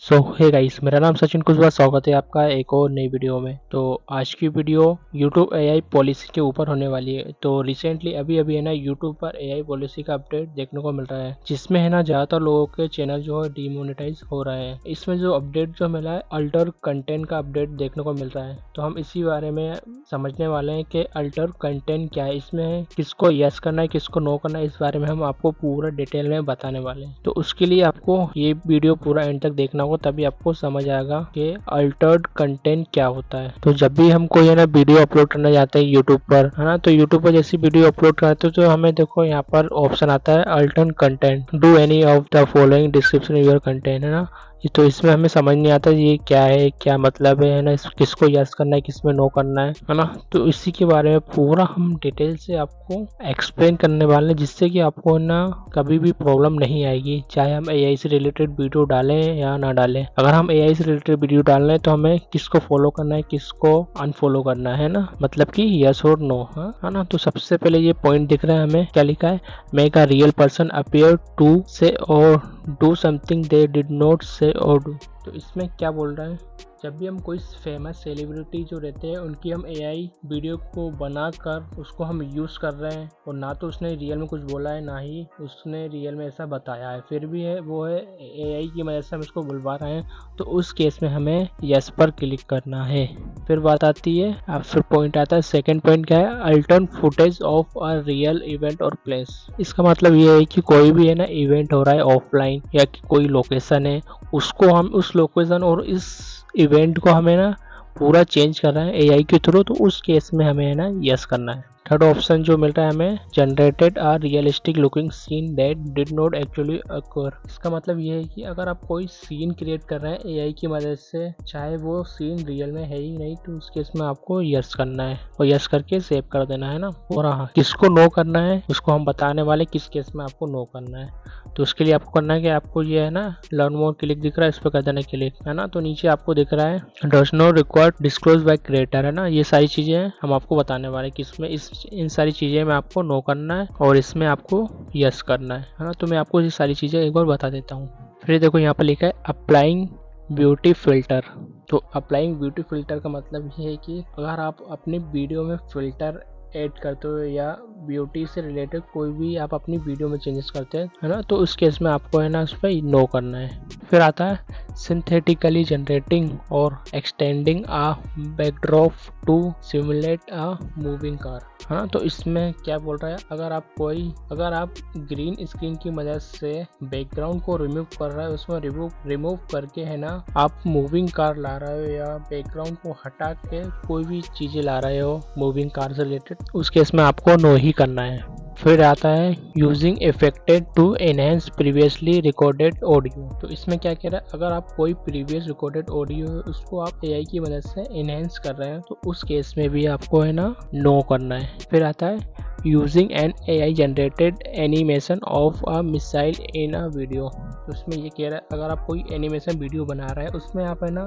Hey guys, मेरा नाम सचिन कुशवाहा। स्वागत है आपका एक और नई वीडियो में। तो आज की वीडियो YouTube AI पॉलिसी के ऊपर होने वाली है। तो रिसेंटली अभी है ना YouTube पर AI पॉलिसी का अपडेट देखने को मिल रहा है, जिसमें है ना ज़्यादातर लोगों के चैनल जो है डिमोनेटाइज हो रहे हैं। इसमें जो अपडेट जो मिला है, अल्टर कंटेंट का अपडेट देखने को मिल रहा है। तो हम इसी बारे में समझने वाले हैं कि अल्टर कंटेंट क्या है, इसमें किसको यस करना है, किसको नो करना है। इस बारे में हम आपको पूरा डिटेल में बताने वाले हैं। तो उसके लिए आपको ये वीडियो पूरा एंड तक देखना होगा, तभी आपको समझ आएगा कि अल्टर्ड कंटेंट क्या होता है। तो जब भी हम कोई है ना वीडियो अपलोड करना चाहते हैं यूट्यूब पर, है ना, तो यूट्यूब पर जैसी वीडियो अपलोड करते हैं तो हमें देखो यहाँ पर ऑप्शन आता है Altered content, do any of the following description your content, है ना। तो इसमें हमें समझ नहीं आता ये क्या है, क्या मतलब है ना, किसको यस करना है, किसमें नो करना है ना। तो इसी के बारे में पूरा हम डिटेल से आपको एक्सप्लेन करने वाले हैं, जिससे कि आपको ना कभी भी प्रॉब्लम नहीं आएगी, चाहे हम एआई से रिलेटेड वीडियो डालें या ना डालें। अगर हम एआई से रिलेटेड वीडियो डाल रहे हैं तो हमें किसको फॉलो करना है, किसको अनफॉलो करना है ना, मतलब कि यस और नो, है ना। तो सबसे पहले ये पॉइंट दिख रहा है हमें, क्या लिखा है, make a real person appear to say or do something they did not say or do. तो इसमें क्या बोल रहा है, जब भी हम कोई फेमस सेलिब्रिटी जो रहते हैं उनकी हम एआई वीडियो को बनाकर उसको हम यूज़ कर रहे हैं, और ना तो उसने रियल में कुछ बोला है, ना ही उसने रियल में ऐसा बताया है, फिर भी है वो है एआई की मदद से हम इसको बुलवा रहे हैं, तो उस केस में हमें यस पर क्लिक करना है। फिर बात आती है, अब फिर पॉइंट आता है, सेकेंड पॉइंट क्या है, altered footage of a real event और प्लेस। इसका मतलब ये है कि कोई भी है ना इवेंट हो रहा है ऑफलाइन, या कि कोई लोकेशन है, उसको हम उस लोकेशन और इस इवेंट को हमें ना पूरा चेंज कर रहा है एआई के थ्रू, तो उस केस में हमें है ना यस करना है। थर्ड ऑप्शन जो मिल रहा है हमें, generated a realistic looking scene that did not actually occur. इसका मतलब ये है कि अगर आप कोई सीन क्रिएट कर रहे हैं एआई की मदद से, चाहे वो सीन रियल में है ही नहीं, तो उस केस में आपको यस करना है और यस करके सेव कर देना है ना। और हाँ, किसको नो करना है उसको हम बताने वाले, किस केस में आपको नो करना है। तो उसके लिए आपको करना है कि आपको ये है ना लर्न मोर क्लिक दिख रहा है, इस पर कर देना क्लिक, है ना। तो नीचे आपको दिख रहा है does not required disclose bye creator, है ना। ये सारी चीजें हम आपको बताने वाले कि इसमें इन सारी चीजें में आपको नो करना है और इसमें आपको यस करना है ना। तो मैं आपको ये सारी चीजें एक बार बता देता हूँ। फिर देखो यहाँ पर लिखा है अप्लाइंग ब्यूटी फिल्टर। तो अप्लाइंग ब्यूटी फिल्टर का मतलब ये है कि अगर आप अपनी वीडियो में फिल्टर ऐड करते हो या ब्यूटी से रिलेटेड कोई भी आप अपनी वीडियो में चेंजेस करते हैं, है ना, तो उस केस में आपको है ना उस पर नो करना है। फिर आता है synthetically generating or extending a backdrop to simulate a moving car, है ना। तो इसमें क्या बोल रहा है, अगर आप ग्रीन स्क्रीन की मदद से बैकग्राउंड को रिमूव कर रहे हो, उसमें रिमूव करके है ना आप मूविंग कार ला रहे हो, या बैकग्राउंड को हटा के कोई भी चीजें ला रहे हो मूविंग कार से रिलेटेड, उस केस में आपको नो ही करना है। फिर आता है using effected to enhance previously recorded audio. तो इसमें क्या कह रहा है, अगर आप कोई प्रीवियस रिकॉर्डेड ऑडियो है उसको आप एआई की मदद से एनहेंस कर रहे हैं, तो उस केस में भी आपको है ना नो करना है। फिर आता है using an AI generated animation of a missile in a video. तो उसमें ये कह रहा है, अगर आप कोई एनिमेशन वीडियो बना रहे हैं, उसमें आप है ना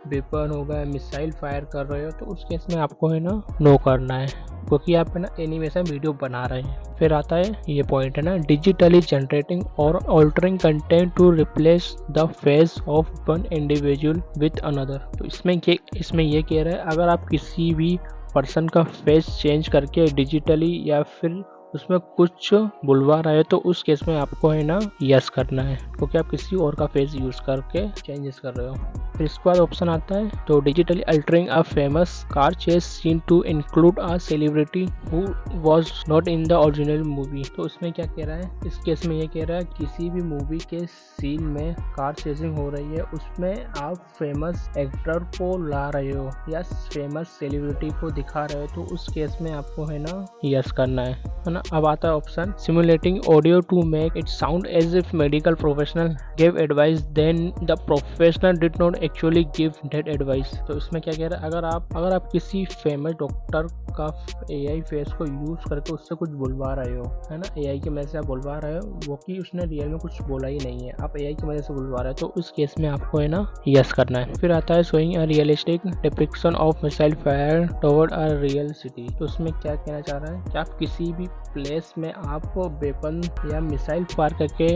वेपन हो गया, मिसाइल फायर कर रहे हो, तो उस केस में आपको है ना नो करना है, क्योंकि आप है ना एनिमेशन वीडियो बना रहे हैं। फिर आता है ये पॉइंट है ना, digitally generating or altering content to replace the face of one individual with another. तो इसमें ये कह रहा है, अगर आप किसी भी पर्सन का फेस चेंज करके डिजिटली या फिर उसमें कुछ बुलवा रहे हो, तो उस केस में आपको है ना यस करना है, क्योंकि आप किसी और का फेस यूज करके चेंजेस कर रहे हो। फिर इसके बाद ऑप्शन आता है, तो digitally altering a famous car chase scene to include a celebrity who was not in the original movie. तो उसमें क्या कह रहा है, इस केस में ये कह रहा है किसी भी मूवी के सीन में कार चेसिंग हो रही है, उसमें आप फेमस एक्टर को ला रहे हो या फेमस सेलिब्रिटी को दिखा रहे हो, तो उस केस में आपको है ना यस करना है ना। अब आता है option simulating audio to make it sound as if medical professional give advice then the professional did not actually give that advice. तो इसमें क्या कह रहा है, अगर आप किसी फेमस डॉक्टर का AI फेस को यूज करके उससे कुछ बुलवा रहे हो, है ना, AI की मदद से आप बुलवा रहे हो, वो कि उसने रियल में कुछ बोला ही नहीं है, आप AI की मदद से बुलवा रहे हो, तो उस केस में आपको है ना यस करना है। फिर आता है showing a realistic depiction of missile fire toward a real city. तो उसमें क्या कहना चाह रहा है कि आप किसी भी प्लेस में आप वेपन या मिसाइल फायर करके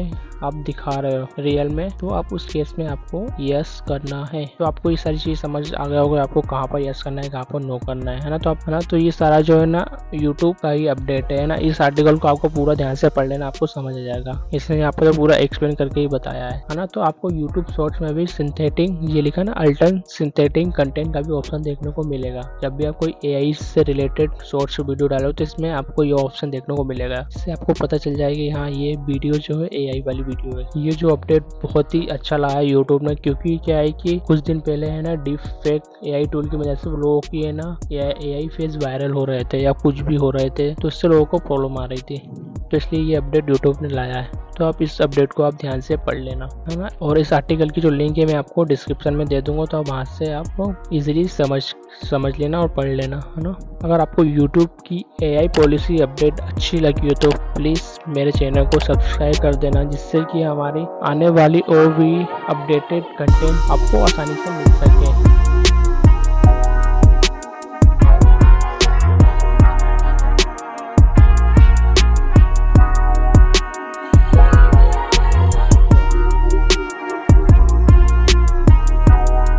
आप दिखा रहे हो रियल में, तो आप उस केस में आपको यस करना है। तो आपको ये सारी चीज समझ आ गया होगा आपको कहाँ पर यस करना है, कहाँ पर नो करना है ना। तो आप है ना, तो ये सारा जो है ना यूट्यूब का ही अपडेट है ना। इस आर्टिकल को आपको पूरा ध्यान से पढ़ लेना, आपको समझ आ जाएगा। इसने यहाँ पर तो पूरा एक्सप्लेन करके ही बताया है ना। तो आपको यूट्यूब शॉर्ट्स में भी सिंथेटिक, ये लिखा ना अल्टर्न सिंथेटिक कंटेंट का भी ऑप्शन देखने को मिलेगा। जब भी आप कोई AI से रिलेटेड शॉर्ट्स वीडियो डालो तो इसमें आपको ये ऑप्शन देखने को मिलेगा। इससे आपको पता चल जाएगा हाँ ये वीडियो जो है AI वाली वीडियो है। ये जो अपडेट बहुत ही अच्छा लगा है यूट्यूब ने, क्योंकि क्या है कि कुछ दिन पहले है ना डीप फेक AI टूल की वजह से लोगों की है ना AI फेस वायरल हो रहे थे या कुछ भी हो रहे थे, तो इससे लोगों को प्रॉब्लम आ रही थी। तो इसलिए ये अपडेट यूट्यूब ने लाया है। तो आप इस अपडेट को आप ध्यान से पढ़ लेना, है ना। और इस आर्टिकल की जो लिंक है मैं आपको डिस्क्रिप्शन में दे दूंगा, तो वहाँ से आप इजीली समझ लेना और पढ़ लेना, है ना। अगर आपको यूट्यूब की AI पॉलिसी अपडेट अच्छी लगी हो तो प्लीज़ मेरे चैनल को सब्सक्राइब कर देना, जिससे कि हमारी आने वाली और भी अपडेटेड कंटेंट आपको आसानी से मिल सके।